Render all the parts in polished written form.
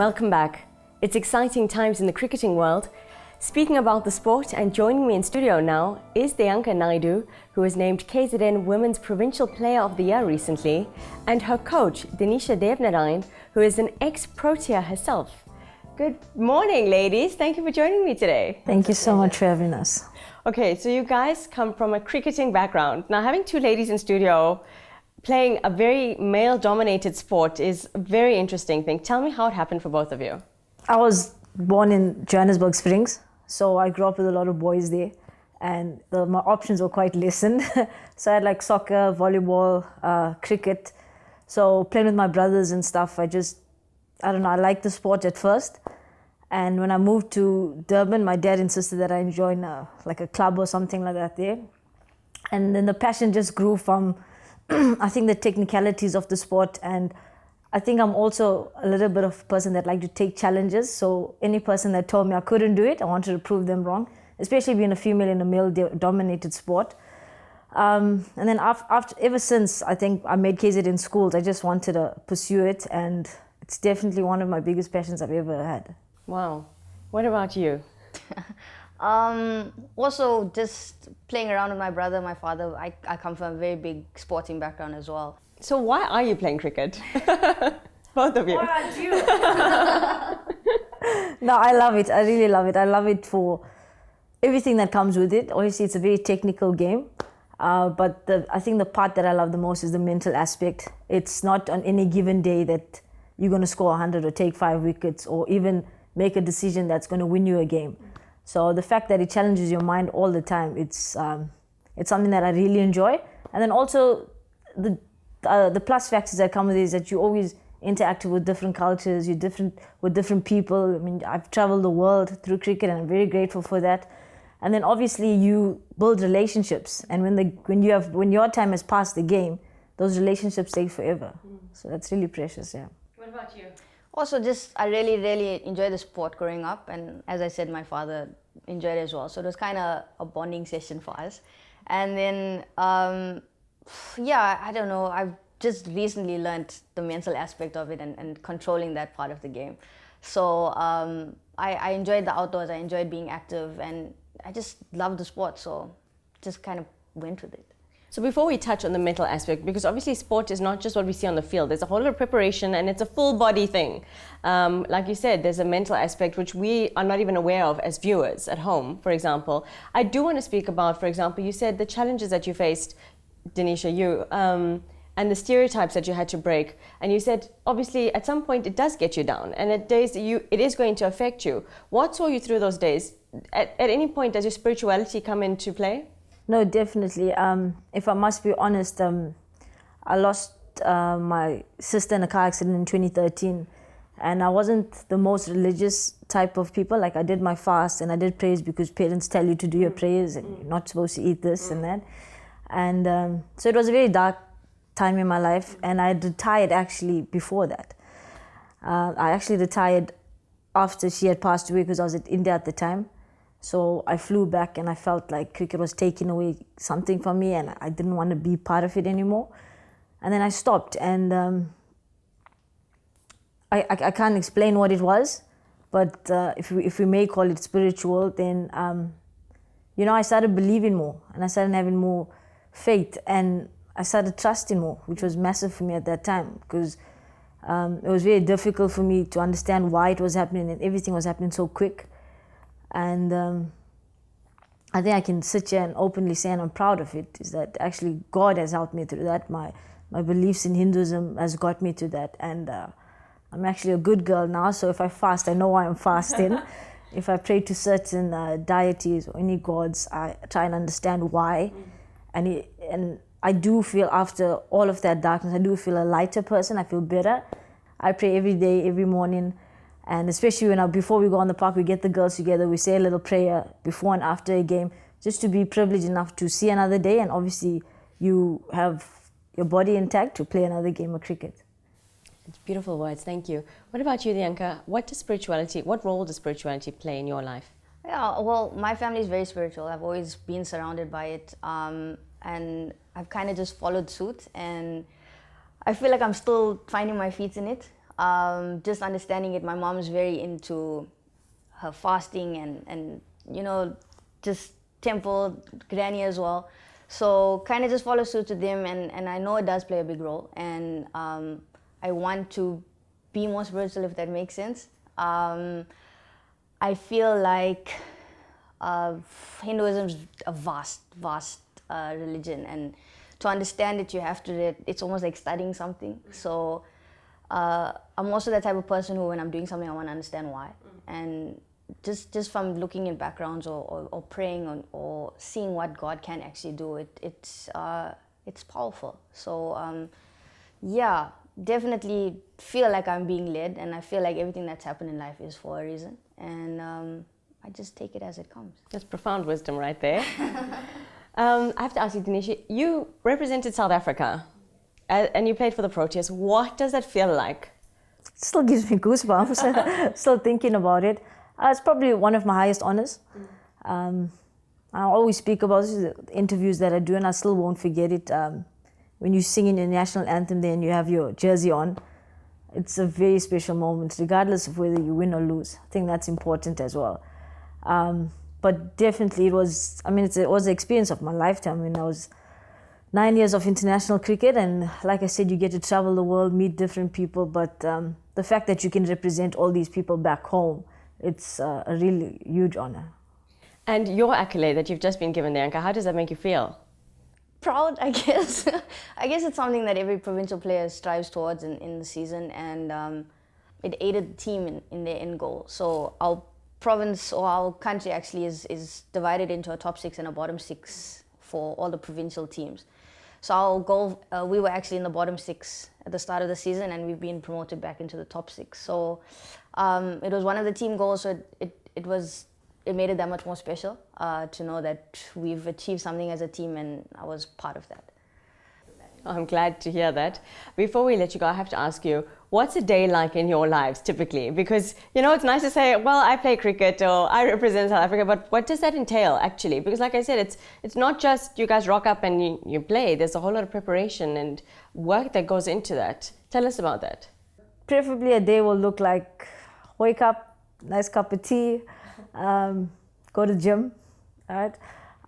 Welcome back. It's exciting times in the cricketing world. Speaking about the sport, and joining me in studio now is Dheyanka Naidoo, who was named KZN Women's Provincial Player of the Year recently, and her coach, Dheyanka, who is an ex-Protea herself. Good morning, ladies. Thank you for joining me today. Thank you so much for having us. Okay, so you guys come from a cricketing background. Now, having two ladies in studio playing a very male-dominated sport is a very interesting thing. Tell me how it happened for both of you. I was born in Johannesburg Springs, so I grew up with a lot of boys there, and my options were quite lessened. So I had like soccer, volleyball, cricket. So playing with my brothers and stuff, I liked the sport at first. And when I moved to Durban, my dad insisted that I join like a club or something like that there. And then the passion just grew from, I think, the technicalities of the sport. And I think I'm also a little bit of a person that like to take challenges. So any person that told me I couldn't do it, I wanted to prove them wrong, especially being a female in a male-dominated sport. And then ever since, I think I made KZ in schools, I just wanted to pursue it. And it's definitely one of my biggest passions I've ever had. Wow. What about you? Also, just playing around with my brother, my father. I come from a very big sporting background as well. So why are you playing cricket? Both of you. Why aren't you? No, I love it. I really love it. I love it for everything that comes with it. Obviously, it's a very technical game. But I think the part that I love the most is the mental aspect. It's not on any given day that you're going to score 100 or take 5 wickets or even make a decision that's going to win you a game. So the fact that it challenges your mind all the time, it's something that I really enjoy. And then also the plus factors that come with it is that you always interact with different cultures, you're different with different people. I mean, I've traveled the world through cricket and I'm very grateful for that. And then obviously you build relationships, and when your time has passed the game, those relationships stay forever. So that's really precious, yeah. What about you? Also, I really, really enjoyed the sport growing up, and as I said, my father enjoyed it as well. So it was kind of a bonding session for us. And then, I don't know, I've just recently learned the mental aspect of it and controlling that part of the game. So I enjoyed the outdoors, I enjoyed being active, and I just loved the sport, so just kind of went with it. So before we touch on the mental aspect, because obviously sport is not just what we see on the field, there's a whole lot of preparation and it's a full body thing. Like you said, there's a mental aspect which we are not even aware of as viewers at home, for example. I do want to speak about, for example, you said the challenges that you faced, Denisha, and the stereotypes that you had to break. And you said, obviously, at some point it does get you down, and at days it is going to affect you. What saw you through those days? At any point, does your spirituality come into play? No, definitely. If I must be honest, I lost my sister in a car accident in 2013, and I wasn't the most religious type of people. Like, I did my fast and I did prayers because parents tell you to do your prayers and you're not supposed to eat this and that. And so it was a very dark time in my life, and I had retired actually before that. I actually retired after she had passed away because I was at India at the time. So I flew back and I felt like cricket was taking away something from me and I didn't want to be part of it anymore. And then I stopped, and I can't explain what it was, but if we may call it spiritual, then I started believing more and I started having more faith and I started trusting more, which was massive for me at that time because it was very difficult for me to understand why it was happening, and everything was happening so quick. And I think I can sit here and openly say, and I'm proud of it, is that actually God has helped me through that. My beliefs in Hinduism has got me to that. And I'm actually a good girl now, so if I fast, I know why I'm fasting. If I pray to certain deities or any gods, I try and understand why. And I do feel, after all of that darkness, I do feel a lighter person. I feel better. I pray every day, every morning. And especially before we go on the park, we get the girls together, we say a little prayer before and after a game, just to be privileged enough to see another day, and obviously you have your body intact to play another game of cricket. It's beautiful words, thank you. What about you, Dheyanka? What role does spirituality play in your life? Yeah, well, my family is very spiritual. I've always been surrounded by it, and I've kind of just followed suit, and I feel like I'm still finding my feet in it. just understanding it. My mom is very into her fasting and just temple, granny as well. So kind of just follow suit to them, and I know it does play a big role, and I want to be more spiritual, if that makes sense. I feel like Hinduism is a vast religion, and to understand it, you have to. It's almost like studying something. So I'm also the type of person who, when I'm doing something, I want to understand why, and just from looking in backgrounds or praying or seeing what God can actually do, it's powerful. So yeah, definitely feel like I'm being led, and I feel like everything that's happened in life is for a reason, and I just take it as it comes. That's profound wisdom right there. I have to ask you, Dinesh, you represented South Africa and you played for the Proteas. What does that feel like? It still gives me goosebumps, still thinking about it. It's probably one of my highest honors. I always speak about this in the interviews that I do, and I still won't forget it. When you sing in your national anthem there and you have your jersey on, it's a very special moment, regardless of whether you win or lose. I think that's important as well. But definitely it was the experience of my lifetime. I mean, I was 9 years of international cricket, and like I said, you get to travel the world, meet different people, but the fact that you can represent all these people back home, it's a really huge honor. And your accolade that you've just been given, Dheyanka, how does that make you feel? Proud, I guess. I guess it's something that every provincial player strives towards in the season, and it aided the team in their end goal. So our province, or our country actually, is divided into a top 6 and a bottom 6 for all the provincial teams. So our goal, we were actually in the bottom 6 at the start of the season, and we've been promoted back into the top 6. So it was one of the team goals, so it made it that much more special to know that we've achieved something as a team, and I was part of that. I'm glad to hear that. Before we let you go, I have to ask you, what's a day like in your lives typically? Because, it's nice to say, well, I play cricket or I represent South Africa, but what does that entail actually? Because like I said, it's not just you guys rock up and you play. There's a whole lot of preparation and work that goes into that. Tell us about that. Preferably a day will look like wake up, nice cup of tea, go to the gym, right?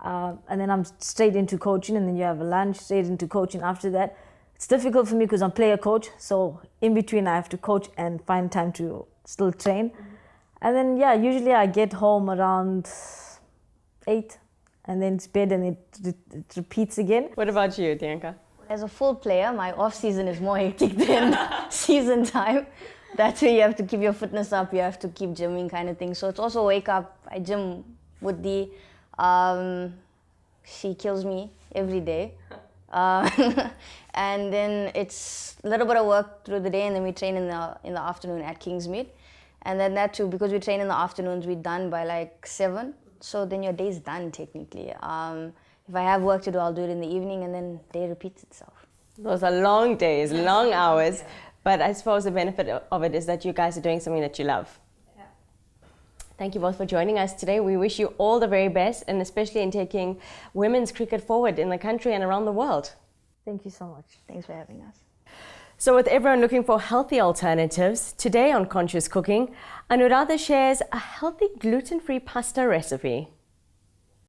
And then I'm straight into coaching, and then you have a lunch, straight into coaching after that. It's difficult for me because I'm player coach, so in between I have to coach and find time to still train. And then usually I get home around 8, and then it's bed, and it repeats again. What about you, Dheyanka? As a full player, my off season is more hectic than season time. That's where you have to keep your fitness up, you have to keep gymming kind of thing. So it's also wake up, I gym with Dee. She kills me every day. And then it's a little bit of work through the day, and then we train in the afternoon at Kingsmead. And then that too, because we train in the afternoons, we're done by like 7. So then your day's done technically. If I have work to do, I'll do it in the evening, and then day repeats itself. Those are long days, long hours. Yeah. But I suppose the benefit of it is that you guys are doing something that you love. Yeah. Thank you both for joining us today. We wish you all the very best, and especially in taking women's cricket forward in the country and around the world. Thank you so much. Thanks for having us. So with everyone looking for healthy alternatives, today on Conscious Cooking, Anuradha shares a healthy gluten-free pasta recipe.